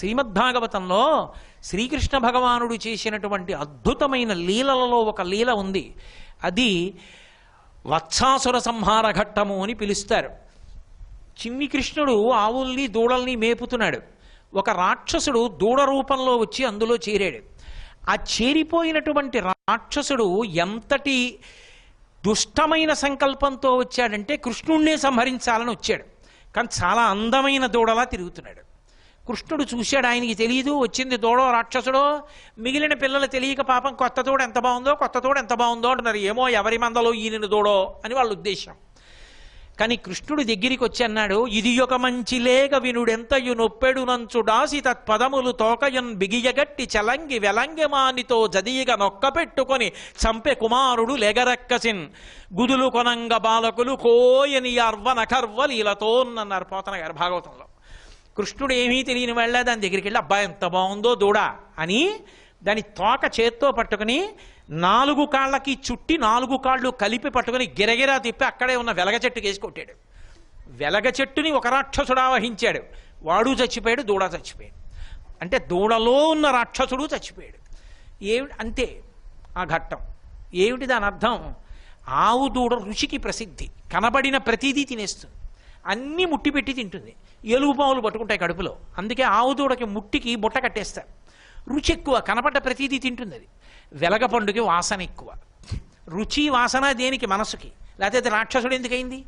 శ్రీమద్భాగవతంలో శ్రీకృష్ణ భగవానుడు చేసినటువంటి అద్భుతమైన లీలలలో ఒక లీల ఉంది. అది వత్సాసుర సంహార ఘట్టము అని పిలుస్తారు. చిన్ని కృష్ణుడు ఆవుల్ని దూడల్ని మేపుతున్నాడు. ఒక రాక్షసుడు దూడ రూపంలో వచ్చి అందులో చేరాడు. ఆ చేరిపోయినటువంటి రాక్షసుడు ఎంతటి దుష్టమైన సంకల్పంతో వచ్చాడంటే కృష్ణుణ్ణే సంహరించాలని వచ్చాడు. కానీ చాలా అందమైన దూడలా తిరుగుతున్నాడు. కృష్ణుడు చూశాడు, ఆయనకి తెలియదు వచ్చింది దూడో రాక్షసుడో. మిగిలిన పిల్లలు తెలియక పాపం కొత్త తోడు ఎంత బాగుందో అంటున్నారు. ఏమో ఎవరి మందలో ఈయన దూడో అని వాళ్ళ ఉద్దేశం. కానీ కృష్ణుడు దగ్గరికి వచ్చి అన్నాడు, ఇది ఒక మంచి లేగ వినుడెంతయు నొప్పెడు నంచుడాసి తత్పదములు తోకయన్ బిగియగట్టి చలంగి వెలంగెమానితో జదీగ నొక్క పెట్టుకొని చంపె కుమారుడు లెగరక్కసిన్ గుదులు కొనంగ బాలకులు కోయని అర్వనకర్వలీలతో అన్నారు పోతన గారు భాగవతంలో. కృష్ణుడు ఏమీ తెలియని వాళ్ళ దాని దగ్గరికి వెళ్ళి అబ్బాయి ఎంత బాగుందో దూడ అని దాని తోక చేత్తో పట్టుకుని 4 కాళ్ళకి చుట్టి 4 కాళ్ళు కలిపి పట్టుకుని గిరగిరా తిప్పి అక్కడే ఉన్న వెలగ చెట్టుకి వేసి కొట్టాడు. వెలగ చెట్టుని ఒక రాక్షసుడు ఆవహించాడు. వాడు చచ్చిపోయాడు, దూడ చచ్చిపోయాడు. అంటే దూడలో ఉన్న రాక్షసుడు చచ్చిపోయాడు. అంతే ఆ ఘట్టం. ఏమిటి దాని అర్థం? ఆవు దూడ రుచికి ప్రసిద్ధి. కనబడిన ప్రతిదీ తినేస్తుంది, అన్నీ ముట్టి పెట్టి తింటుంది. ఎలుగుపాములు పట్టుకుంటాయి కడుపులో. అందుకే ఆవు దూడకి ముట్టికి బుట్ట కట్టేస్తారు. రుచి ఎక్కువ, కనపడ్డ ప్రతిదీ తింటుంది. అది వెలగ పండుగ వాసన ఎక్కువ. రుచి వాసన దేనికి? మనసుకి. లేకపోతే రాక్షసుడు ఎందుకైంది?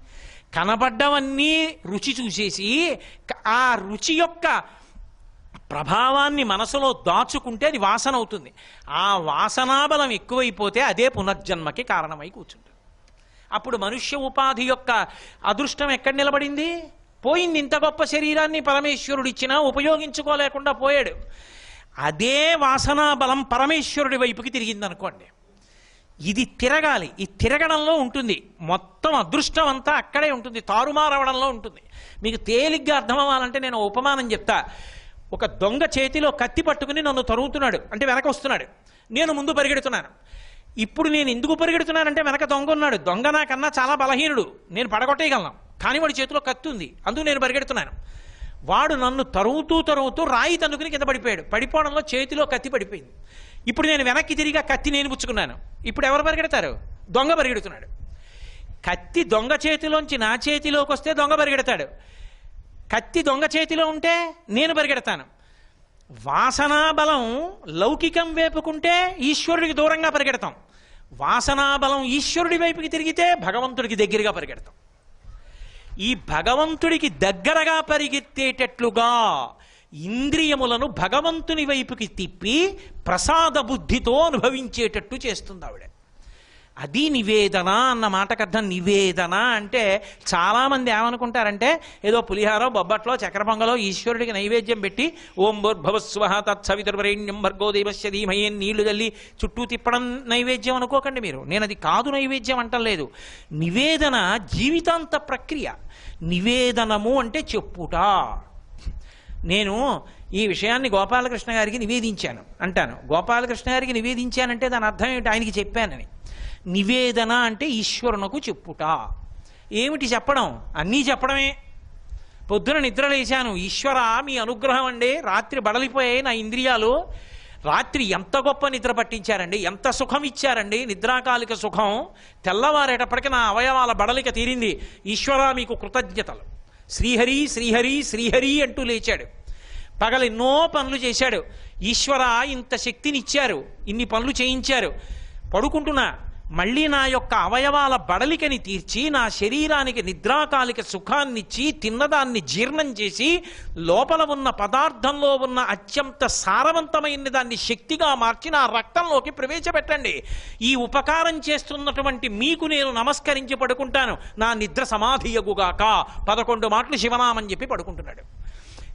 కనపడ్డవన్నీ రుచి చూసేసి ఆ రుచి యొక్క ప్రభావాన్ని మనసులో దాచుకుంటే అది వాసన అవుతుంది. ఆ వాసనాబలం ఎక్కువైపోతే అదే పునర్జన్మకి కారణమై కూర్చుంటుంది. అప్పుడు మనుష్య ఉపాధి యొక్క అదృష్టం ఎక్కడ నిలబడింది? పోయింది. ఇంత గొప్ప శరీరాన్ని పరమేశ్వరుడు ఇచ్చినా ఉపయోగించుకోలేకుండా పోయాడు. అదే వాసనా బలం పరమేశ్వరుడి వైపుకి తిరిగిందనుకోండి. ఇది తిరగాలి. ఈ తిరగడంలో ఉంటుంది మొత్తం అదృష్టం అంతా. అక్కడే ఉంటుంది, తారుమారవడంలో ఉంటుంది. మీకు తేలిగ్గా అర్థం అవ్వాలంటే నేను ఉపమానం చెప్తా. ఒక దొంగ చేతిలో కత్తి పట్టుకుని నన్ను తరుగుతున్నాడు, అంటే వెనక వస్తున్నాడు. నేను ముందు పరిగెడుతున్నాను. ఇప్పుడు నేను ఎందుకు పరిగెడుతున్నానంటే వెనక దొంగ ఉన్నాడు. దొంగ నాకన్నా చాలా బలహీనుడు, నేను పడగొట్టేయగలను. కానీ వాడి చేతిలో కత్తి ఉంది, అందుకు నేను పరిగెడుతున్నాను. వాడు నన్ను తరుగుతూ రాయి తన్నుకుని కింద పడిపోయాడు. పడిపోవడంలో చేతిలో కత్తి పడిపోయింది. ఇప్పుడు నేను వెనక్కి తిరిగి కత్తి నేను పుచ్చుకున్నాను. ఇప్పుడు ఎవరు పరిగెడతారు? దొంగ పరిగెడుతున్నాడు. కత్తి దొంగ చేతిలోంచి నా చేతిలోకి వస్తే దొంగ పరిగెడతాడు. కత్తి దొంగ చేతిలో ఉంటే నేను పరిగెడతాను. వాసనాబలం లౌకికం వేపుకుంటే ఈశ్వరుడికి దూరంగా పరిగెడతాం. వాసనాబలం ఈశ్వరుడి వైపుకి తిరిగితే భగవంతుడికి దగ్గరగా పరిగెడతాం. ఈ భగవంతుడికి దగ్గరగా పరిగెత్తేటట్లుగా ఇంద్రియములను భగవంతుని వైపుకి తిప్పి ప్రసాద బుద్ధితో అనుభవించేటట్టు చేస్తుంది ఆవిడ. అది నివేదన అన్న మాటకు అర్థం. నివేదన అంటే చాలామంది ఏమనుకుంటారంటే ఏదో పులిహారో బొబ్బట్లో చక్కెర పొంగలో ఈశ్వరుడికి నైవేద్యం పెట్టి ఓం భూర్భువస్సువః తత్సవితుర్వరేణ్యం భర్గో దేవస్య ధీమహి నీళ్లు తల్లి చుట్టూ తిప్పడం నైవేద్యం అనుకోకండి మీరు. నేను అది కాదు నైవేద్యం అంటలేదు. నివేదన జీవితాంత ప్రక్రియ. నివేదనము అంటే చెప్పుట. నేను ఈ విషయాన్ని గోపాలకృష్ణ గారికి నివేదించాను అంటాను. గోపాలకృష్ణ గారికి నివేదించానంటే దాని అర్థం ఏమిటి? ఆయనకి చెప్పానని. నివేదన అంటే ఈశ్వరునకు చెప్పుట. ఏమిటి చెప్పడం? అన్నీ చెప్పడమే. పొద్దున నిద్రలేశాను, ఈశ్వర మీ అనుగ్రహం అండి, రాత్రి బడలిపోయాయి నా ఇంద్రియాలు, రాత్రి ఎంత గొప్ప నిద్ర పట్టించారండి, ఎంత సుఖం ఇచ్చారండి, నిద్రాకాలిక సుఖం. తెల్లవారేటప్పటికి నా అవయవాల బడలిక తీరింది, ఈశ్వర మీకు కృతజ్ఞతలు. శ్రీహరి శ్రీహరి శ్రీహరి అంటూ లేచాడు. పగలెన్నో పనులు చేశాడు. ఈశ్వర ఇంత శక్తినిచ్చారు, ఇన్ని పనులు చేయించారు. పడుకుంటున్నా, మళ్ళీ నా యొక్క అవయవాల బడలికని తీర్చి నా శరీరానికి నిద్రాకాలిక సుఖాన్నిచ్చి తిన్నదాన్ని జీర్ణం చేసి లోపల ఉన్న పదార్థంలో ఉన్న అత్యంత సారవంతమైన దాన్ని శక్తిగా మార్చి నా రక్తంలోకి ప్రవేశపెట్టండి. ఈ ఉపకారం చేస్తున్నటువంటి మీకు నేను నమస్కరించి పడుకుంటాను. నా నిద్ర సమాధియగుగాక 11 మాటలు శివనామని చెప్పి పడుకుంటున్నాడు.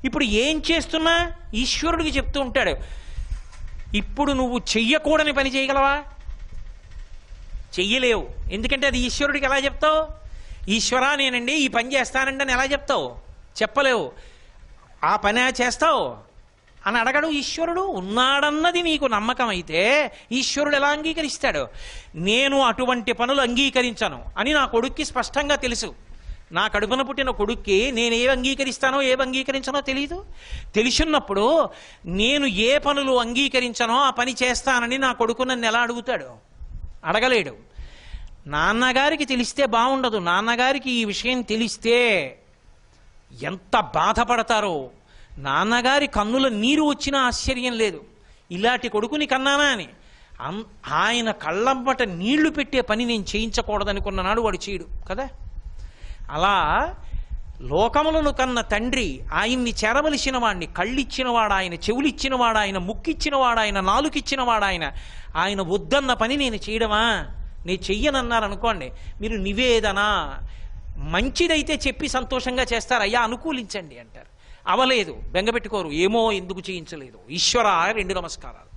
ఇప్పుడు ఏం చేస్తున్నా ఈశ్వరుడికి చెప్తూ ఉంటాడు. ఇప్పుడు నువ్వు చెయ్యకూడని పని చేయగలవా? చెయ్యలేవు. ఎందుకంటే అది ఈశ్వరుడికి ఎలా చెప్తావు? ఈశ్వరా నేనండి ఈ పని చేస్తానండి అని ఎలా చెప్తావు? చెప్పలేవు. ఆ పని చేస్తావు అని అడగడు ఈశ్వరుడు. ఉన్నాడన్నది నీకు నమ్మకం అయితే ఈశ్వరుడు ఎలా అంగీకరిస్తాడు? నేను అటువంటి పనులు అంగీకరించను అని నా కొడుక్కి స్పష్టంగా తెలుసు. నా కడుపున పుట్టిన కొడుక్కి నేను ఏ అంగీకరిస్తానో ఏ అంగీకరించనో తెలియదు. తెలిసినప్పుడు నేను ఏ పనులు అంగీకరించనో ఆ పని చేస్తానని నా కొడుకు నన్ను ఎలా అడుగుతాడు? అడగలేడు. నాన్నగారికి తెలిస్తే బాగుండదు. నాన్నగారికి ఈ విషయం తెలిస్తే ఎంత బాధపడతారో. నాన్నగారి కన్నుల నీరు వచ్చినా ఆశ్చర్యం లేదు. ఇలాంటి కొడుకుని కన్నానా అని. ఆయన కళ్ళంబట నీళ్లు పెట్టే పని నేను చేయించకూడదనుకున్న నాడు వాడు చేయడు కదా. అలా లోకములను కన్న తండ్రి ఆయన్ని చేరవలసిన వాడిని, కళ్ళిచ్చినవాడు ఆయన, చెవులిచ్చినవాడు ఆయన, ముక్కిచ్చినవాడు ఆయన, నాలుకిచ్చినవాడు ఆయన. ఆయన వద్దన్న పని నేను చేయడమా? నేను చెయ్యనన్నారనుకోండి, మీరు నివేదన మంచిదైతే చెప్పి సంతోషంగా చేస్తారు. అయ్యా అనుకూలించండి అంటారు. అవలేదు, బెంగపెట్టుకోరు. ఏమో ఎందుకు చేయించలేదు, ఈశ్వర 2 నమస్కారాలు.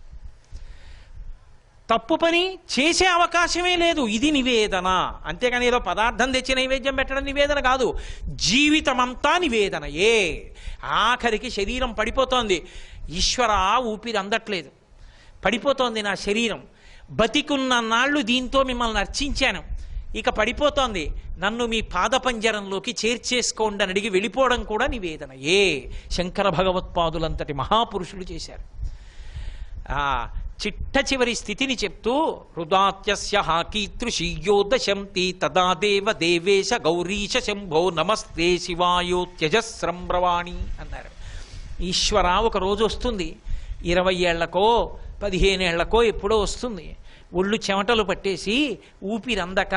తప్పు పని చేసే అవకాశమే లేదు. ఇది నివేదన. అంతేగాని ఏదో పదార్థం తెచ్చి నైవేద్యం పెట్టడం నివేదన కాదు. జీవితమంతా నివేదనయే. ఆఖరికి శరీరం పడిపోతోంది. ఈశ్వర ఊపిరి అందట్లేదు, పడిపోతోంది నా శరీరం. బతికున్న నాళ్ళు దీంతో మిమ్మల్ని అర్చించాను, ఇక పడిపోతోంది, నన్ను మీ పాదపంజరంలోకి చేర్చేసుకోండి అని అడిగి వెళ్ళిపోవడం కూడా నివేదనయే. శంకర భగవత్పాదులంతటి మహాపురుషులు చేశారు. చిట్ట చివరి స్థితిని చెప్తూ హృదాత్యస్య కీతృషీయో దశంతి తదా దేవ దేవేశ గౌరీశ శంభో నమస్తే శివాయో త్యజస్రం బ్రవాణి అన్నారు. ఈశ్వర ఒక రోజు వస్తుంది, 20 ఏళ్లకో 15 ఏళ్లకో ఎప్పుడో వస్తుంది. ఒళ్ళు చెమటలు పట్టేసి ఊపిరందక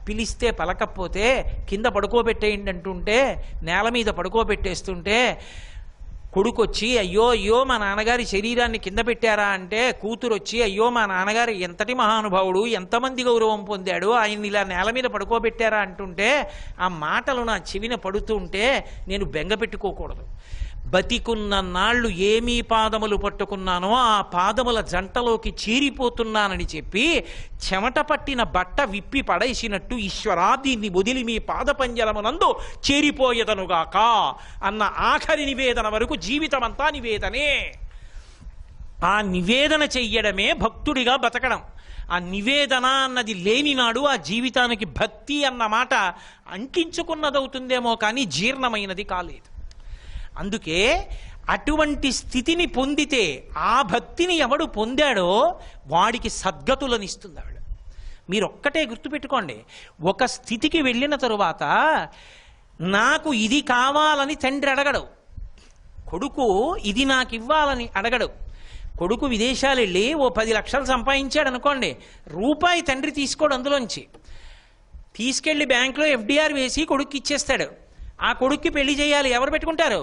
పిలిస్తే పలకపోతే కింద పడుకోబెట్టేయండి అంటుంటే నేల మీద పడుకోబెట్టేస్తుంటే కొడుకొచ్చి అయ్యో అయ్యో మా నాన్నగారి శరీరాన్ని కింద పెట్టారా అంటే, కూతురు వచ్చి అయ్యో మా నాన్నగారు ఎంతటి మహానుభావుడు, ఎంతమంది గౌరవం పొందాడు, ఆయన్ని ఇలా నేల మీద పడుకోబెట్టారా అంటుంటే ఆ మాటలు నా చెవిన పడుతుంటే నేను బెంగ పెట్టుకోకూడదు. బతికున్న నాళ్ళు ఏమీ పాదములు పట్టుకున్నానో ఆ పాదముల జంటలోకి చీరిపోతున్నానని చెప్పి చెమట పట్టిన బట్ట విప్పి పడేసినట్టు ఈశ్వరా దీన్ని వదిలి మీ పాదపంజరమునందు చేరిపోయేదనుగాక అన్న ఆఖరి నివేదన వరకు జీవితమంతా నివేదనే. ఆ నివేదన చెయ్యడమే భక్తుడిగా బతకడం. ఆ నివేదన అన్నది లేనినాడు ఆ జీవితానికి భక్తి అన్న మాట అంకించుకున్నదవుతుందేమో కానీ జీర్ణమైనది కాలేదు. అందుకే అటువంటి స్థితిని పొందితే ఆ భక్తిని ఎవడు పొందాడో వాడికి సద్గతులను ఇస్తుంది ఆవిడ. మీరు ఒక్కటే గుర్తుపెట్టుకోండి, ఒక స్థితికి వెళ్ళిన తరువాత నాకు ఇది కావాలని తండ్రి అడగడు, కొడుకు ఇది నాకు ఇవ్వాలని అడగడు. కొడుకు విదేశాలు వెళ్ళి ఓ 10 లక్షలు సంపాదించాడు అనుకోండి, రూపాయి తండ్రి తీసుకోడు. అందులోంచి తీసుకెళ్లి బ్యాంకులో FDR వేసి కొడుక్కి ఇచ్చేస్తాడు. ఆ కొడుక్కి పెళ్లి చేయాలి, ఎవరు పెట్టుకుంటారు?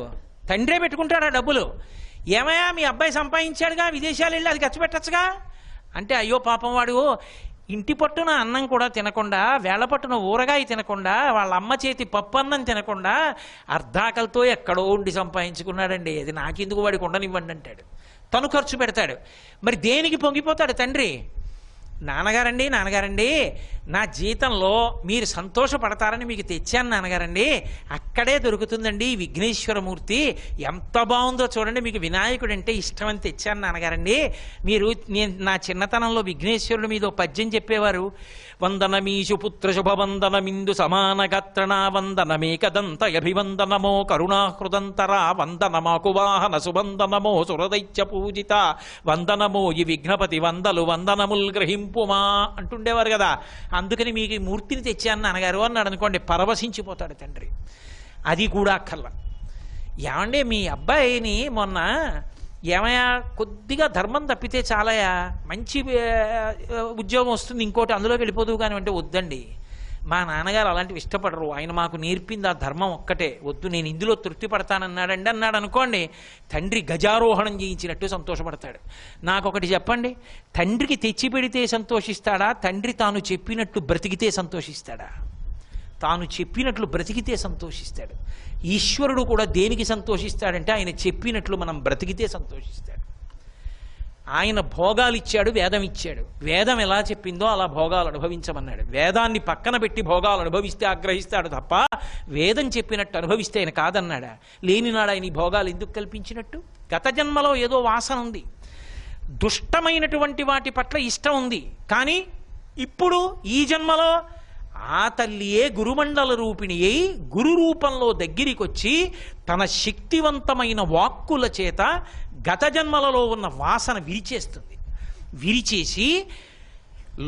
తండ్రే పెట్టుకుంటాడు ఆ డబ్బులు. ఏమయ్యా మీ అబ్బాయి సంపాదించాడుగా, విదేశాలు వెళ్ళి అది ఖర్చు పెట్టచ్చుగా అంటే, అయ్యో పాపం వాడు ఇంటి పట్టున అన్నం కూడా తినకుండా, వేళ్ల పట్టున ఊరగాయ తినకుండా, వాళ్ళ అమ్మ చేతి పప్పు అన్నం తినకుండా అర్ధాకలతో ఎక్కడో ఉండి సంపాదించుకున్నాడండి, అది నాకెందుకు వాడికి ఉండనివ్వండి అంటాడు. తను ఖర్చు పెడతాడు. మరి దేనికి పొంగిపోతాడు తండ్రి? నాన్నగారండి నాన్నగారండి నా జీతంలో మీరు సంతోషపడతారని మీకు తెచ్చాను నాన్నగారండి, అక్కడే దొరుకుతుందండి ఈ విఘ్నేశ్వరమూర్తి, ఎంత బాగుందో చూడండి, మీకు వినాయకుడు అంటే ఇష్టమని తెచ్చాను నాన్నగారండి. మీరు నా చిన్నతనంలో విఘ్నేశ్వరుడు మీద ఓ పద్యం చెప్పేవారు, వందనమీషు పుత్ర శుభవందనమిందు సమానగాత్రణ వందనమేకదంత అభివందనమో కరుణాహృదంతరా వందనమాకు వాహన సువందనమో సురదైత్య పూజిత వందనమో ఈ విఘ్నపతి వందలు వందనముల్ గ్రహింపుమా అంటుండేవారు కదా. అందుకని మీకు ఈ మూర్తిని తెచ్చాను నాన్నగారు అన్నాడు అనుకోండి, పరవశించిపోతాడు తండ్రి. అది కూడా అక్కర్లా. ఏమంటే మీ అబ్బాయిని మొన్న ఏమయ్యా కొద్దిగా ధర్మం తప్పితే చాలయా, మంచి ఉద్యోగం వస్తుంది ఇంకోటి అందులోకి వెళ్ళిపోదు కానీ అంటే, వద్దండి మా నాన్నగారు అలాంటివి ఇష్టపడరు, ఆయన మాకు నేర్పింది ఆ ధర్మం ఒక్కటే, వద్దు నేను ఇందులో తృప్తి పడతానన్నాడండి అన్నాడు అనుకోండి, తండ్రి గజారోహణం చేయించినట్టు సంతోషపడతాడు. నాకొకటి చెప్పండి, తండ్రికి తెచ్చి పెడితే సంతోషిస్తాడా, తండ్రి తాను చెప్పినట్టు బ్రతికితే సంతోషిస్తాడా? తాను చెప్పినట్లు బ్రతికితే సంతోషిస్తాడు. ఈశ్వరుడు కూడా దేనికి సంతోషిస్తాడంటే ఆయన చెప్పినట్లు మనం బ్రతికితే సంతోషిస్తాడు. ఆయన భోగాలు ఇచ్చాడు, వేదం ఇచ్చాడు, వేదం ఎలా చెప్పిందో అలా భోగాలు అనుభవించమన్నాడు. వేదాన్ని పక్కన పెట్టి భోగాలు అనుభవిస్తే ఆగ్రహిస్తాడు తప్ప వేదం చెప్పినట్టు అనుభవిస్తే ఆయన కాదన్నాడా? లేనినాడు ఆయన ఈ భోగాలు ఎందుకు కల్పించినట్టు? గత జన్మలో ఏదో వాసన ఉంది, దుష్టమైనటువంటి వాటి పట్ల ఇష్టం ఉంది, కానీ ఇప్పుడు ఈ జన్మలో ఆ తల్లియే గురుమండల రూపిణి అయి గురు రూపంలో దగ్గరికి వచ్చి తన శక్తివంతమైన వాక్కుల చేత గత జన్మలలో ఉన్న వాసన విరిచేస్తుంది. విరిచేసి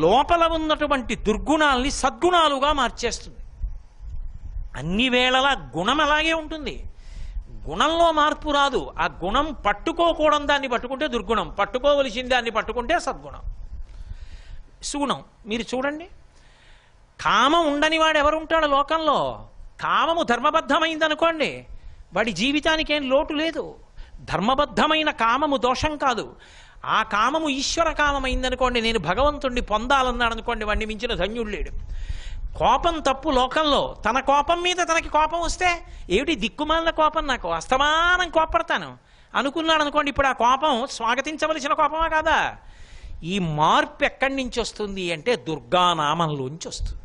లోపల ఉన్నటువంటి దుర్గుణాల్ని సద్గుణాలుగా మార్చేస్తుంది. అన్ని వేళలా గుణం అలాగే ఉంటుంది, గుణంలో మార్పు రాదు. ఆ గుణం పట్టుకోకూడని దాన్ని పట్టుకుంటే దుర్గుణం, పట్టుకోవలసిన దాన్ని పట్టుకుంటే సద్గుణం, సుగుణం. మీరు చూడండి, కామం ఉండని వాడు ఎవరుంటాడు లోకంలో? కామము ధర్మబద్ధమైందనుకోండి, వాడి జీవితానికి ఏం లోటు లేదు. ధర్మబద్ధమైన కామము దోషం కాదు. ఆ కామము ఈశ్వర కామమైందనుకోండి, నేను భగవంతుణ్ణి పొందాలన్నాడు అనుకోండి, వాడిని మించిన ధన్యుడు లేడు. కోపం తప్పు లోకంలో. తన కోపం మీద తనకి కోపం వస్తే ఏమిటి దిక్కుమాలిన కోపం, నాకు అస్తమానం కోపడతాను అనుకున్నాడు అనుకోండి, ఇప్పుడు ఆ కోపం స్వాగతించవలసిన కోపమా కాదా? ఈ మార్పు ఎక్కడి నుంచి వస్తుంది అంటే దుర్గానామంలోంచి వస్తుంది.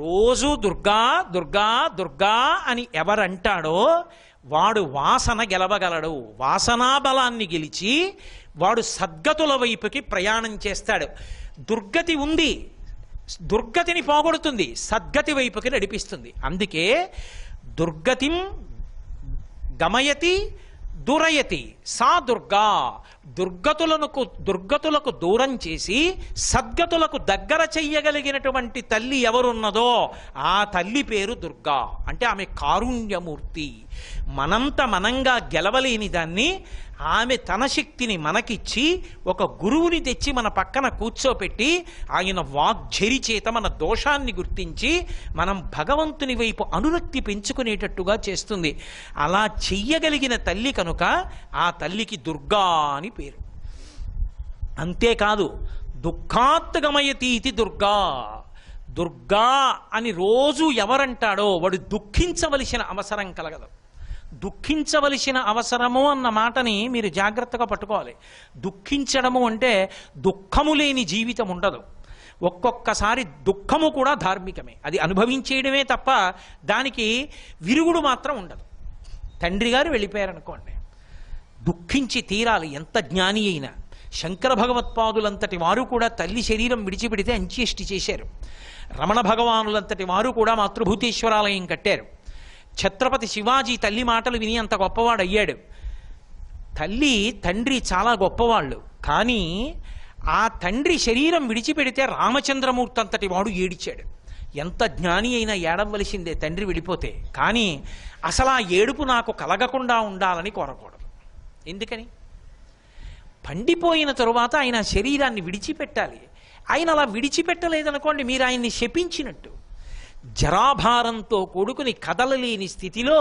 రోజు దుర్గా దుర్గా దుర్గా అని ఎవరంటాడో వాడు వాసన గెలవగలడు. వాసనా బలాన్ని గెలిచి వాడు సద్గతుల వైపుకి ప్రయాణం చేస్తాడు. దుర్గతి ఉంది, దుర్గతిని పోగొడుతుంది, సద్గతి వైపుకి నడిపిస్తుంది. అందుకే దుర్గతిం గమయతి దురయతి సా దుర్గా. దుర్గతులకు దూరం చేసి సద్గతులకు దగ్గర చెయ్యగలిగినటువంటి తల్లి ఎవరున్నదో ఆ తల్లి పేరు దుర్గా. అంటే ఆమె కారుణ్యమూర్తి. మనంత మనంగా గెలవలేని దాన్ని ఆమె తన శక్తిని మనకిచ్చి ఒక గురువుని తెచ్చి మన పక్కన కూర్చోపెట్టి ఆయన వాగ్ఝరి చేత మన దోషాన్ని గుర్తించి మనం భగవంతుని వైపు అనురక్తి పెంచుకునేటట్టుగా చేస్తుంది. అలా చెయ్యగలిగిన తల్లి కనుక ఆ తల్లికి దుర్గా అని పేరు. అంతేకాదు, దుఃఖాత్తగమయతీతి దుర్గా. దుర్గా అని రోజు ఎవరంటాడో వాడు దుఃఖించవలసిన అవసరం కలగదు. దుఃఖించవలసిన అవసరము అన్న మాటని మీరు జాగ్రత్తగా పట్టుకోవాలి. దుఃఖించడము అంటే దుఃఖము లేని జీవితం ఉండదు. ఒక్కొక్కసారి దుఃఖము కూడా ధార్మికమే, అది అనుభవించేయడమే తప్ప దానికి విరుగుడు మాత్రం ఉండదు. తండ్రి గారు వెళ్ళిపోయారనుకోండి, దుఃఖించి తీరాలి, ఎంత జ్ఞాని అయినా. శంకర భగవత్పాదులంతటి వారు కూడా తల్లి శరీరం విడిచిపెడితే అంత్యేష్టి చేశారు. రమణ భగవానులంతటి వారు కూడా మాతృభూతేశ్వరాలయం కట్టారు. ఛత్రపతి శివాజీ తల్లి మాటలు విని అంత గొప్పవాడు అయ్యాడు. తండ్రి చాలా గొప్పవాళ్ళు. కానీ ఆ తండ్రి శరీరం విడిచిపెడితే రామచంద్రమూర్తి అంతటి వాడు ఏడిచాడు. ఎంత జ్ఞాని అయినా ఏడవలసిందే తండ్రి వెళ్ళిపోతే. కానీ అసలు ఆ ఏడుపు నాకు కలగకుండా ఉండాలని కోరకూడదు. ఎందుకని? పండిపోయిన తరువాత ఆయన శరీరాన్ని విడిచిపెట్టాలి. ఆయన అలా విడిచిపెట్టలేదనుకోండి, మీరు ఆయన్ని శపించినట్టు. జరాభారంతో కొడుకుని కదలలేని స్థితిలో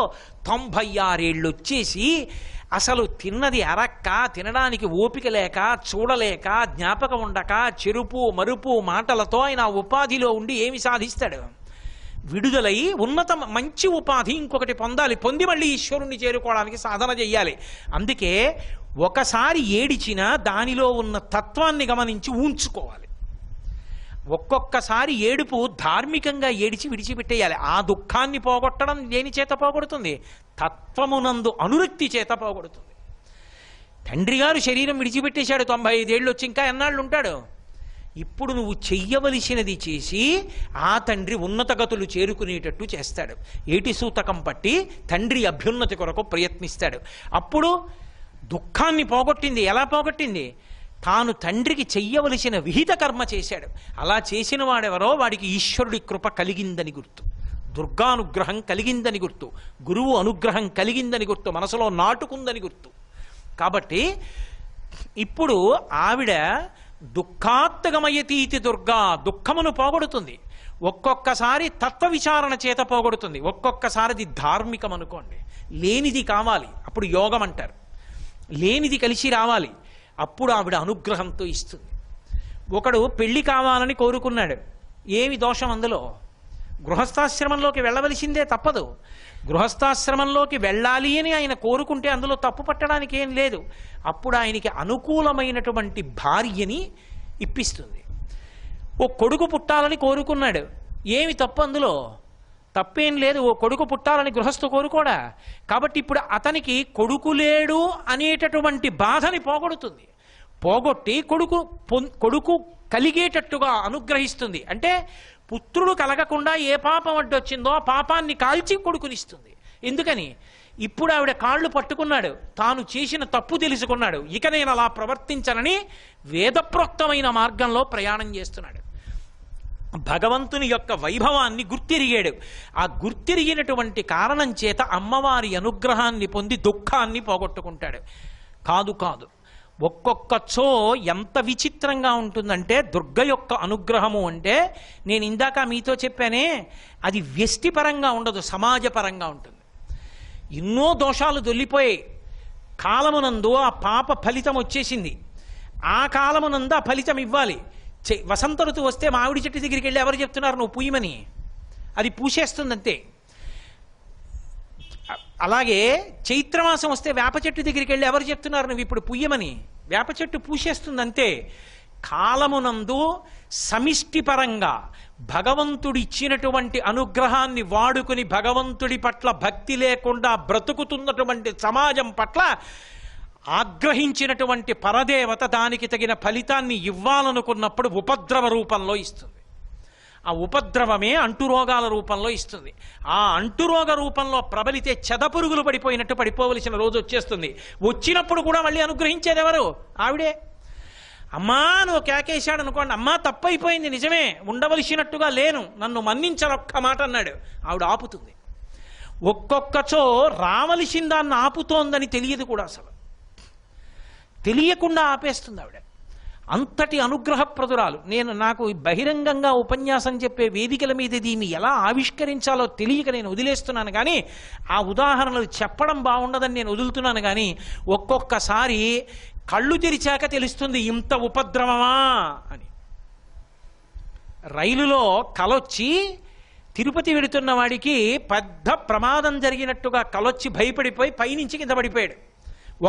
96 ఏళ్ళు వచ్చేసి అసలు తిన్నది అరక్క, తినడానికి ఓపిక లేక, చూడలేక, జ్ఞాపకం ఉండక, చెరుపు మరుపు మాటలతో ఆయన ఉపాధిలో ఉండి ఏమి సాధిస్తాడు? విడుదలై ఉన్నత మంచి ఉపాధి ఇంకొకటి పొందాలి. పొంది మళ్ళీ ఈశ్వరుణ్ణి చేరుకోవడానికి సాధన చెయ్యాలి. అందుకే ఒకసారి ఏడిచినా దానిలో ఉన్న తత్వాన్ని గమనించి ఉంచుకోవాలి. ఒక్కొక్కసారి ఏడుపు ధార్మికంగా ఏడిచి విడిచిపెట్టేయాలి. ఆ దుఃఖాన్ని పోగొట్టడం దేని చేత పోగొడుతుంది? తత్వమునందు అనురక్తి చేత పోగొడుతుంది. తండ్రి గారు శరీరం విడిచిపెట్టేశాడు, 95 ఏళ్ళు వచ్చి ఇంకా ఎన్నాళ్ళు ఉంటాడు? ఇప్పుడు నువ్వు చెయ్యవలసినది చేసి ఆ తండ్రి ఉన్నత గతులు చేరుకునేటట్టు చేస్తాడు. ఏటి సూతకం పట్టి తండ్రి అభ్యున్నతి కొరకు ప్రయత్నిస్తాడు. అప్పుడు దుఃఖాన్ని పోగొట్టింది. ఎలా పోగొట్టింది? తాను తండ్రికి చెయ్యవలసిన విహిత కర్మ చేశాడు. అలా చేసిన వాడెవరో వాడికి ఈశ్వరుడి కృప కలిగిందని గుర్తు, దుర్గానుగ్రహం కలిగిందని గుర్తు, గురువు అనుగ్రహం కలిగిందని గుర్తు, మనసులో నాటుకుందని గుర్తు. కాబట్టి ఇప్పుడు ఆవిడ దుఃఖాత్తగమయతీతి దుర్గా, దుఃఖమును పోగొడుతుంది. ఒక్కొక్కసారి తత్వ విచారణ చేత పోగొడుతుంది, ఒక్కొక్కసారిది ధార్మికం అనుకోండి. లేనిది కావాలి, అప్పుడు యోగం అంటారు. లేనిది కలిసి రావాలి, అప్పుడు ఆవిడ అనుగ్రహంతో ఇస్తుంది. ఒకడు పెళ్లి కావాలని కోరుకున్నాడు, ఏమి దోషం అందులో? గృహస్థాశ్రమంలోకి వెళ్ళవలసిందే, తప్పదు. గృహస్థాశ్రమంలోకి వెళ్ళాలి అని ఆయన కోరుకుంటే అందులో తప్పు పట్టడానికి ఏం లేదు. అప్పుడు ఆయనకి అనుకూలమైనటువంటి భార్యని ఇప్పిస్తుంది. ఓ కొడుకు పుట్టాలని కోరుకున్నాడు, ఏమి తప్పు అందులో? తప్పేం లేదు. ఓ కొడుకు పుట్టాలని గృహస్థు కోరుకోడా? కాబట్టి ఇప్పుడు అతనికి కొడుకు లేడు అనేటటువంటి బాధని పోగొడుతుంది. పోగొట్టి కొడుకు కలిగేటట్టుగా అనుగ్రహిస్తుంది. అంటే పుత్రుడు కలగకుండా ఏ పాపం అడ్డొచ్చిందో ఆ పాపాన్ని కాల్చి కొడుకునిస్తుంది. ఎందుకని? ఇప్పుడు ఆవిడ కాళ్ళు పట్టుకున్నాడు, తాను చేసిన తప్పు తెలుసుకున్నాడు, ఇక నేను అలా ప్రవర్తించనని వేదప్రోక్తమైన మార్గంలో ప్రయాణం చేస్తున్నాడు. భగవంతుని యొక్క వైభవాన్ని గుర్తిరిగాడు. ఆ గుర్తిరిగినటువంటి కారణం చేత అమ్మవారి అనుగ్రహాన్ని పొంది దుఃఖాన్ని పోగొట్టుకుంటాడు. కాదు కాదు, ఒక్కొక్కచో ఎంత విచిత్రంగా ఉంటుందంటే దుర్గ యొక్క అనుగ్రహము అంటే, నేను ఇందాక మీతో చెప్పానే, అది వ్యష్టిపరంగా ఉండదు, సమాజపరంగా ఉంటుంది. ఎన్నో దోషాలు దొల్లిపోయాయి. కాలమునందు ఆ పాప ఫలితం వచ్చేసింది. ఆ కాలమునందు ఆ ఫలితం ఇవ్వాలి. వసంత ఋతువు వస్తే మామిడి చెట్టు దగ్గరికి వెళ్ళి ఎవరు చెప్తున్నారు నువ్వు పూయమని? అది పూసేస్తుంది అంతే. అలాగే చైత్రమాసం వస్తే వేప చెట్టు దగ్గరికి వెళ్ళి ఎవరు చెప్తున్నారు నువ్వు ఇప్పుడు పూయమని? వేప చెట్టు పూసేస్తుంది అంతే. కాలమునందు సమిష్టిపరంగా భగవంతుడి ఇచ్చినటువంటి అనుగ్రహాన్ని వాడుకుని భగవంతుడి పట్ల భక్తి లేకుండా బ్రతుకుతున్నటువంటి సమాజం పట్ల ఆగ్రహించినటువంటి పరదేవత దానికి తగిన ఫలితాన్ని ఇవ్వాలనుకున్నప్పుడు ఉపద్రవ రూపంలో ఇస్తుంది. ఆ ఉపద్రవమే అంటురోగాల రూపంలో ఇస్తుంది. ఆ అంటురోగ రూపంలో ప్రబలితే చెదపురుగులు పడిపోయినట్టు పడిపోవలసిన రోజు వచ్చేస్తుంది. వచ్చినప్పుడు కూడా మళ్ళీ అనుగ్రహించేది ఎవరు? ఆవిడే. అమ్మా నువ్వు కేకేశాడు అనుకోండి, అమ్మా తప్పైపోయింది, నిజమే, ఉండవలసినట్టుగా లేను, నన్ను మన్నించరొక్క మాట అన్నాడు, ఆవిడ ఆపుతుంది. ఒక్కొక్కచో రావలసిన దాన్ని ఆపుతోందని తెలియదు కూడా, అసలు తెలియకుండా ఆపేస్తుంది ఆవిడ. అంతటి అనుగ్రహప్రదురాలు. నాకు బహిరంగంగా ఉపన్యాసం చెప్పే వేదికల మీద దీన్ని ఎలా ఆవిష్కరించాలో తెలియక నేను వదిలేస్తున్నాను. కానీ ఆ ఉదాహరణలు చెప్పడం బాగుండదని నేను వదులుతున్నాను. కానీ ఒక్కొక్కసారి కళ్ళు తెరిచాక తెలుస్తుంది ఇంత ఉపద్రవమా అని. రైలులో కలొచ్చి తిరుపతి వెడుతున్న వాడికి పెద్ద ప్రమాదం జరిగినట్టుగా కలొచ్చి భయపడిపోయి పైనుంచి కింద పడిపోయాడు.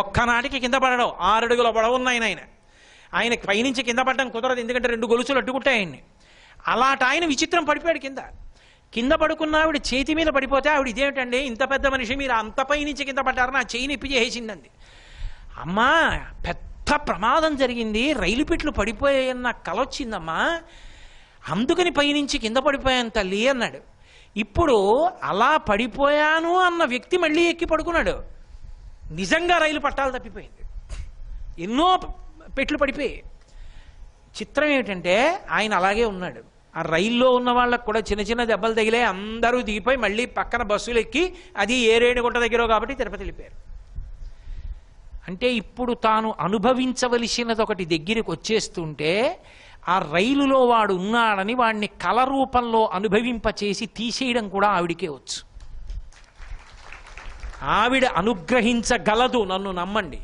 ఒక్కనాటికి కింద పడడం, 6 అడుగుల పొడవున్నాయన ఆయనకి పైనుంచి కింద పడడం కుదరదు, ఎందుకంటే 2 గొలుసులు అడ్డుకుంటాయి ఆయన్ని. అలాంటి ఆయన విచిత్రం పడిపోయాడు. కింద పడుకున్న ఆవిడ చేతి మీద పడిపోతే ఆవిడ ఇదేమిటండి ఇంత పెద్ద మనిషి మీరు అంత పైనుంచి కింద పడ్డారు, నా చేయి నొప్పి చేసిందండి. అమ్మా పెద్ద ప్రమాదం జరిగింది, రైలు పెట్లు పడిపోయాయన్న కలొచ్చిందమ్మా, అందుకని పైనుంచి కింద పడిపోయాను తల్లి అన్నాడు. ఇప్పుడు అలా పడిపోయాను అన్న వ్యక్తి మళ్ళీ ఎక్కి పడుకున్నాడు. నిజంగా రైలు పట్టాలు తప్పిపోయింది, ఎన్నో పెట్లు పడిపోయి. చిత్రం ఏమిటంటే ఆయన అలాగే ఉన్నాడు. ఆ రైల్లో ఉన్న వాళ్ళకు కూడా చిన్న చిన్న దెబ్బలు తగిలే, అందరూ దిగిపోయి మళ్ళీ పక్కన బస్సులు ఎక్కి అది ఏ రేణిగుంట దగ్గర కాబట్టి తిరుపతి వెళ్ళిపోయారు. అంటే ఇప్పుడు తాను అనుభవించవలసినది ఒకటి దగ్గరికి వచ్చేస్తుంటే ఆ రైలులో వాడు ఉన్నాడని వాడిని కల రూపంలో అనుభవింపచేసి తీసేయడం కూడా ఆవిడికే వచ్చు. ఆవిడ అనుగ్రహించగలదు, నన్ను నమ్మండి.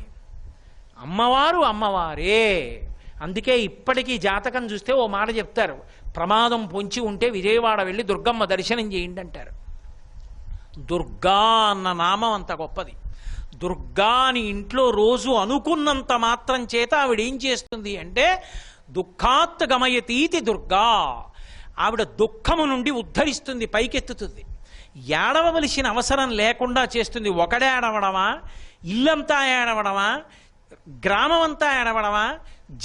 అమ్మవారు అమ్మవారే. అందుకే ఇప్పటికీ జాతకం చూస్తే ఓ మాట చెప్తారు, ప్రమాదం పొంచి ఉంటే విజయవాడ వెళ్ళి దుర్గమ్మ దర్శనం చేయండి అంటారు. దుర్గా అన్న నామం అంత గొప్పది. దుర్గా అని ఇంట్లో రోజు అనుకున్నంత మాత్రం చేత ఆవిడ ఏం చేస్తుంది అంటే దుఃఖాత్ గమయతీతి దుర్గా. ఆవిడ దుఃఖము నుండి ఉద్ధరిస్తుంది, పైకెత్తుతుంది. ఏడవలసిన అవసరం లేకుండా చేస్తుంది. ఒకడే ఏడవడమా, ఇల్లంతా ఏడవడమా, గ్రామం అంతా ఏడవడమా,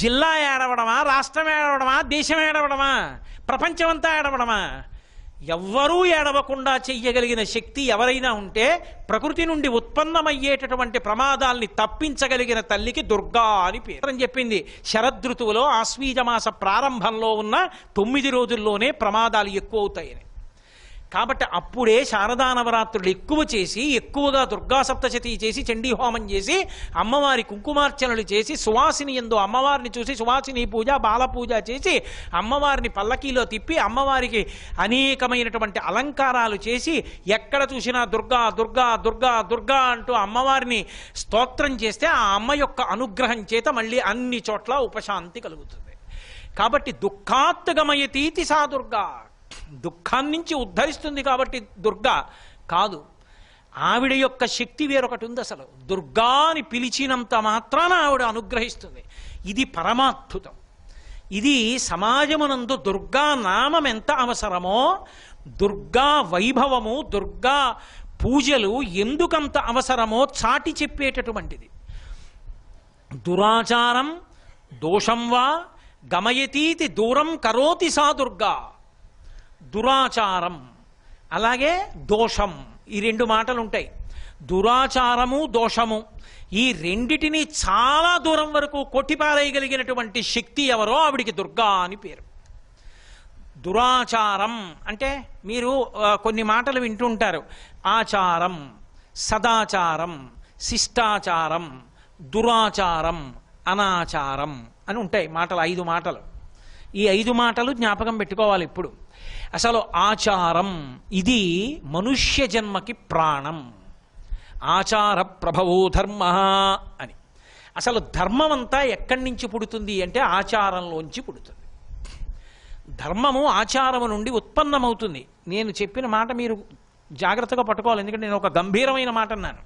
జిల్లా ఏడవడమా, రాష్ట్రం ఏడవడమా, దేశం ఏడవడమా, ప్రపంచమంతా ఏడవడమా? ఎవ్వరూ ఏడవకుండా చెయ్యగలిగిన శక్తి ఎవరైనా ఉంటే ప్రకృతి నుండి ఉత్పన్నమయ్యేటటువంటి ప్రమాదాల్ని తప్పించగలిగిన తల్లికి దుర్గా అని పేరు అని చెప్పింది. శరదృతువులో ఆశ్వీజమాస ప్రారంభంలో ఉన్న 9 రోజుల్లోనే ప్రమాదాలు ఎక్కువ అవుతాయని. కాబట్టి అప్పుడే శారదా నవరాత్రులు ఎక్కువ చేసి, ఎక్కువగా దుర్గా సప్తశతి చేసి, చండీ హోమం చేసి, అమ్మవారి కుంకుమార్చనలు చేసి, సువాసిని యందు అమ్మవారిని చూసి సువాసిని పూజ, బాల పూజ చేసి, అమ్మవారిని పల్లకీలో తిప్పి, అమ్మవారికి అనేకమైనటువంటి అలంకారాలు చేసి, ఎక్కడ చూసినా దుర్గా దుర్గా దుర్గా దుర్గా అంటూ అమ్మవారిని స్తోత్రం చేస్తే ఆ అమ్మ యొక్క అనుగ్రహం చేత మళ్ళీ అన్ని చోట్ల ఉపశాంతి కలుగుతుంది. కాబట్టి దుఃఖాత్తగమయతీతి సా దుర్గా, దుఃఖాన్నించి ఉద్ధరిస్తుంది కాబట్టి దుర్గా కాదు. ఆవిడ యొక్క శక్తి వేరొకటి ఉంది. అసలు దుర్గా అని పిలిచినంత మాత్రాన ఆవిడ అనుగ్రహిస్తుంది. ఇది పరమాద్భుతం. ఇది సమాజమునందు దుర్గా నామం ఎంత అవసరమో, దుర్గా వైభవము, దుర్గా పూజలు ఎందుకంత అవసరమో చాటి చెప్పేటటువంటిది. దురాచారం దోషం వా గమయతీతి దూరం కరోతి సా దుర్గా. దురాచారం, అలాగే దోషం, ఈ రెండు మాటలు ఉంటాయి. దురాచారము దోషము ఈ రెండిటిని చాలా దూరం వరకు కొట్టిపారేయగలిగినటువంటి శక్తి ఎవరో ఆవిడికి దుర్గా అని పేరు. దురాచారం అంటే మీరు కొన్ని మాటలు వింటుంటారు. ఆచారం, సదాచారం, శిష్టాచారం, దురాచారం, అనాచారం అని ఉంటాయి మాటలు, 5 మాటలు. ఈ 5 మాటలు జ్ఞాపకం పెట్టుకోవాలి ఇప్పుడు. అసలు ఆచారం ఇది మనుష్య జన్మకి ప్రాణం. ఆచార ప్రభవో ధర్మ అని. అసలు ధర్మం అంతా ఎక్కడి నుంచి పుడుతుంది అంటే ఆచారంలోంచి పుడుతుంది. ధర్మము ఆచారము నుండి ఉత్పన్నమవుతుంది. నేను చెప్పిన మాట మీరు జాగ్రత్తగా పట్టుకోవాలి, ఎందుకంటే నేను ఒక గంభీరమైన మాట అన్నాను.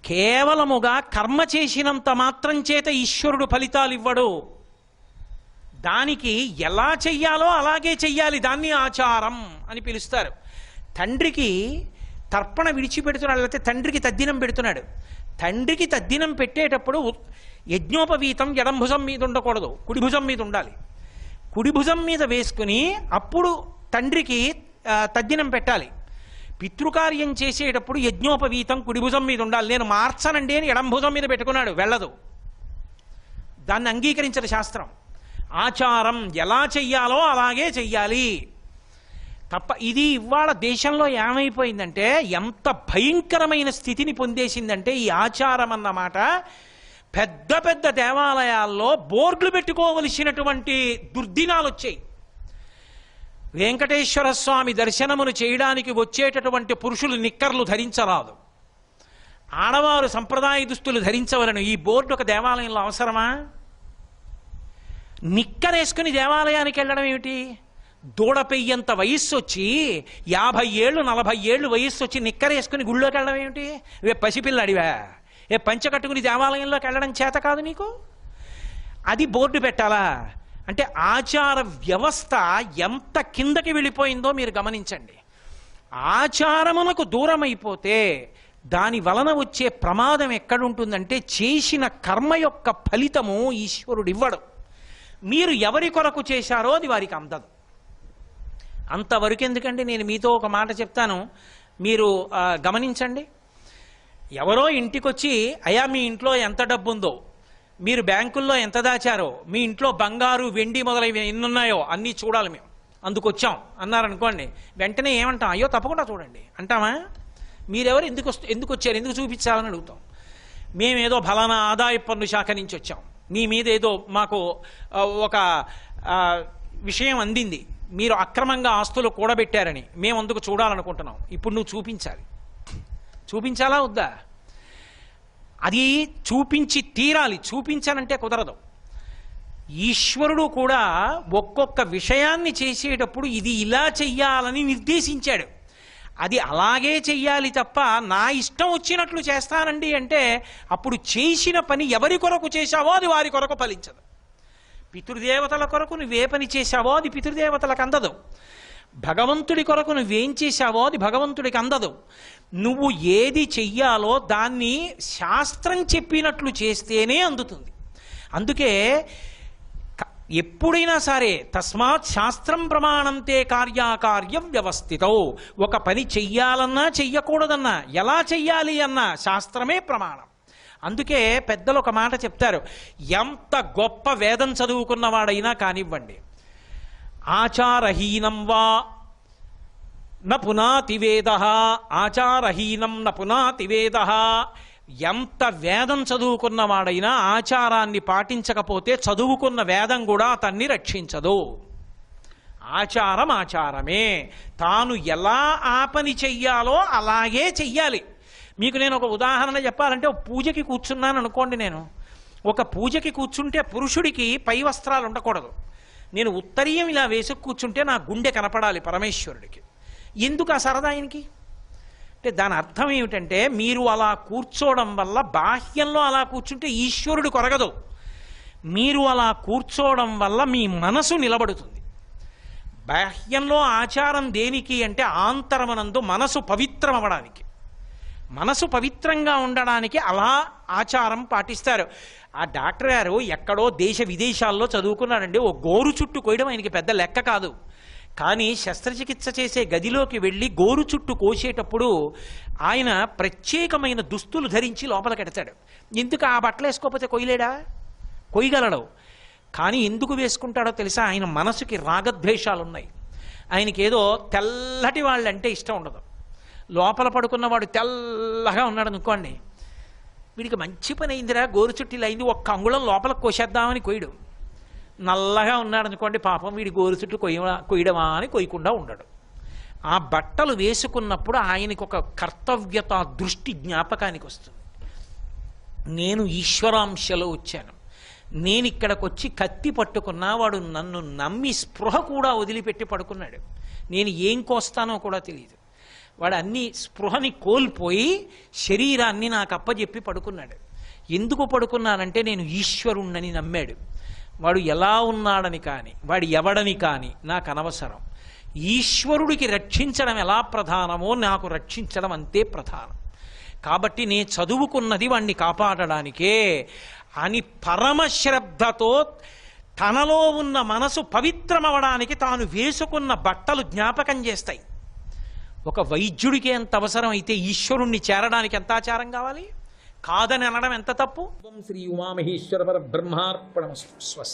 కేవలముగా కర్మ చేసినంత మాత్రం చేత ఈశ్వరుడు ఫలితాలు ఇవ్వడు. దానికి ఎలా చెయ్యాలో అలాగే చెయ్యాలి, దాన్ని ఆచారం అని పిలుస్తారు. తండ్రికి తర్పణ విడిచిపెడుతున్నాడు, లేకపోతే తండ్రికి తద్దినం పెడుతున్నాడు. తండ్రికి తద్దినం పెట్టేటప్పుడు యజ్ఞోపవీతం ఎడం భుజం మీద ఉండకూడదు, కుడి భుజం మీద ఉండాలి. కుడి భుజం మీద వేసుకుని అప్పుడు తండ్రికి తద్దినం పెట్టాలి. పితృకార్యం చేసేటప్పుడు యజ్ఞోపవీతం కుడి భుజం మీద ఉండాలి. నేను మార్చనండి అని ఎడం భుజం మీద పెట్టుకున్నాడు, వెళ్ళదు, దాన్ని అంగీకరించదు శాస్త్రం. ఆచారం ఎలా చెయ్యాలో అలాగే చెయ్యాలి తప్ప. ఇది ఇవాళ దేశంలో ఏమైపోయిందంటే ఎంత భయంకరమైన స్థితిని పొందేసిందంటే ఈ ఆచారం అన్నమాట పెద్ద పెద్ద దేవాలయాల్లో బోర్డులు పెట్టుకోవలసినటువంటి దుర్దినాలు వచ్చాయి. వెంకటేశ్వర స్వామి దర్శనమును చేయడానికి వచ్చేటటువంటి పురుషులు నిక్కర్లు ధరించరాదు, ఆడవారు సంప్రదాయ దుస్తులు ధరించవలను. ఈ బోర్డు ఒక దేవాలయంలో అవసరమా? నిక్కరేసుకుని దేవాలయానికి వెళ్ళడం ఏమిటి? దూడపెయ్యంత వయస్సు వచ్చి 50 ఏళ్ళు 40 ఏళ్ళు వయస్సు వచ్చి నిక్కరేసుకుని గుళ్ళోకి వెళ్ళడం ఏమిటి? ఇవే పసిపిల్లడివా? ఏ పంచ కట్టుకుని దేవాలయంలోకి వెళ్ళడం చేత కాదు నీకు? అది బోర్డు పెట్టాలా? అంటే ఆచార వ్యవస్థ ఎంత కిందకి వెళ్ళిపోయిందో మీరు గమనించండి. ఆచారమునకు దూరం అయిపోతే దాని వలన వచ్చే ప్రమాదం ఎక్కడుంటుందంటే చేసిన కర్మ యొక్క ఫలితము ఈశ్వరుడు ఇవ్వడు. మీరు ఎవరి కొరకు చేశారో అది వారికి అందదు. అంతవరకు ఎందుకంటే నేను మీతో ఒక మాట చెప్తాను, మీరు గమనించండి. ఎవరో ఇంటికొచ్చి అయ్యా మీ ఇంట్లో ఎంత డబ్బు ఉందో, మీరు బ్యాంకుల్లో ఎంత దాచారో, మీ ఇంట్లో బంగారు వెండి మొదలైన ఎన్నున్నాయో అన్నీ చూడాలి మేము, అందుకొచ్చాం అన్నారనుకోండి. వెంటనే ఏమంటాం? అయ్యో తప్పకుండా చూడండి అంటామా? మీరెవరు, ఎందుకు వచ్చారు, ఎందుకు చూపించాలని అడుగుతాం. మేమేదో ఫలానా ఆదాయ పన్ను శాఖ నుంచి వచ్చాం, మీ మీద ఏదో మాకు ఒక విషయం అందింది, మీరు అక్రమంగా ఆస్తులు కూడబెట్టారని మేము అందుకు చూడాలనుకుంటున్నాం. ఇప్పుడు నువ్వు చూపించాలి. చూపించాలా వద్దా? అది చూపించి తీరాలి. చూపించాలంటే కుదరదు. ఈశ్వరుడు కూడా ఒక్కొక్క విషయాన్ని చేసేటప్పుడు ఇది ఇలా చెయ్యాలని నిర్దేశించాడు. అది అలాగే చెయ్యాలి తప్ప నా ఇష్టం వచ్చినట్లు చేస్తానండి అంటే అప్పుడు చేసిన పని ఎవరి కొరకు చేశావో అది వారి కొరకు ఫలించదు. పితృదేవతల కొరకు నువ్వే పని చేశావో అది పితృదేవతలకు అందదు. భగవంతుడి కొరకు నువ్వేం చేశావో అది భగవంతుడికి అందదు. నువ్వు ఏది చెయ్యాలో దాన్ని శాస్త్రం చెప్పినట్లు చేస్తేనే అందుతుంది. అందుకే ఎప్పుడైనా సరే తస్మాత్ శాస్త్రం ప్రమాణంతే కార్యాకార్యం వ్యవస్థితౌ. ఒక పని చెయ్యాలన్నా చెయ్యకూడదన్నా ఎలా చెయ్యాలి అన్నా శాస్త్రమే ప్రమాణం. అందుకే పెద్దలు ఒక మాట చెప్తారు, ఎంత గొప్ప వేదం చదువుకున్నవాడైనా కానివ్వండి, ఆచారహీనం వా న పునాతి వేద, ఆచారహీనం న పునాతి వేద. ఎంత వేదం చదువుకున్నవాడైనా ఆచారాన్ని పాటించకపోతే చదువుకున్న వేదం కూడా అతన్ని రక్షించదు. ఆచారం ఆచారమే. తాను ఎలా ఆ పని చెయ్యాలో అలాగే చెయ్యాలి. మీకు నేను ఒక ఉదాహరణ చెప్పాలంటే, పూజకి కూర్చున్నాను అనుకోండి. నేను ఒక పూజకి కూర్చుంటే పురుషుడికి పై వస్త్రాలు ఉండకూడదు. నేను ఉత్తరీయం ఇలా వేసుకు కూర్చుంటే నా గుండె కనపడాలి పరమేశ్వరుడికి. ఎందుకు ఆ సరదా ఆయనకి? అంటే దాని అర్థం ఏమిటంటే, మీరు అలా కూర్చోవడం వల్ల బాహ్యంలో అలా కూర్చుంటే ఈశ్వరుడు కొరగదు. మీరు అలా కూర్చోవడం వల్ల మీ మనసు నిలబడుతుంది. బాహ్యంలో ఆచారం దేనికి అంటే ఆంతరమనందు మనసు పవిత్రం అవ్వడానికి, మనసు పవిత్రంగా ఉండడానికి అలా ఆచారం పాటిస్తారు. ఆ డాక్టర్ గారు ఎక్కడో దేశ విదేశాల్లో చదువుకున్నాడండి. ఓ గోరు చుట్టు కోయడం ఆయనకి పెద్ద లెక్క కాదు. కానీ శస్త్రచికిత్స చేసే గదిలోకి వెళ్ళి గోరు చుట్టూ కోసేటప్పుడు ఆయన ప్రత్యేకమైన దుస్తులు ధరించి లోపలికెడతాడు. ఎందుకు ఆ బట్టలు వేసుకోకపోతే కొయ్యలేడా? కొయ్యగలడు. కానీ ఎందుకు వేసుకుంటాడో తెలుసా? ఆయన మనసుకి రాగద్వేషాలు ఉన్నాయి. ఆయనకి ఏదో తెల్లటి వాళ్ళంటే ఇష్టం ఉండదు. లోపల పడుకున్నవాడు తెల్లగా ఉన్నాడు అనుకోండి, వీడికి మంచి పని అయిందిరా, గోరు చుట్టీలు అయింది, ఒక్క అంగుళం లోపలికి కోసేద్దామని కొయ్యడు. నల్లగా ఉన్నాడు అనుకోండి, పాపం వీడి గోరు చుట్టూ కొయ్యడమా అని కొయ్యకుండా ఉండడు. ఆ బట్టలు వేసుకున్నప్పుడు ఆయనకు ఒక కర్తవ్యత దృష్టి జ్ఞాపకానికి వస్తుంది. నేను ఈశ్వరాంశలో వచ్చాను, నేను ఇక్కడికి వచ్చి కత్తి పట్టుకున్నా వాడు నన్ను నమ్మి స్పృహ కూడా వదిలిపెట్టి పడుకున్నాడు. నేను ఏం కోస్తానో కూడా తెలియదు. వాడు అన్ని స్పృహని కోల్పోయి శరీరాన్ని నాకు అప్పజెప్పి పడుకున్నాడు. ఎందుకు పడుకున్నానంటే నేను ఈశ్వరుణ్ణని నమ్మాడు. వాడు ఎలా ఉన్నాడని కానీ వాడు ఎవడని కానీ నాకు అనవసరం. ఈశ్వరుడికి రక్షించడం ఎలా ప్రధానమో నాకు రక్షించడం అంతే ప్రధానం. కాబట్టి నేను చదువుకున్నది వాణ్ణి కాపాడడానికే అని పరమశ్రద్ధతో తనలో ఉన్న మనసు పవిత్రమవడానికి తాను వేసుకున్న బట్టలు జ్ఞాపకం చేస్తాయి. ఒక వైద్యుడికి ఎంత అవసరం అయితే ఈశ్వరుణ్ణి చేరడానికి ఎంత ఆచారం కావాలి? కాదని అనడం ఎంత తప్పు? శ్రీ ఉమామహేశ్వర పరబ్రహ్మార్పణమస్తు. స్వస్తి.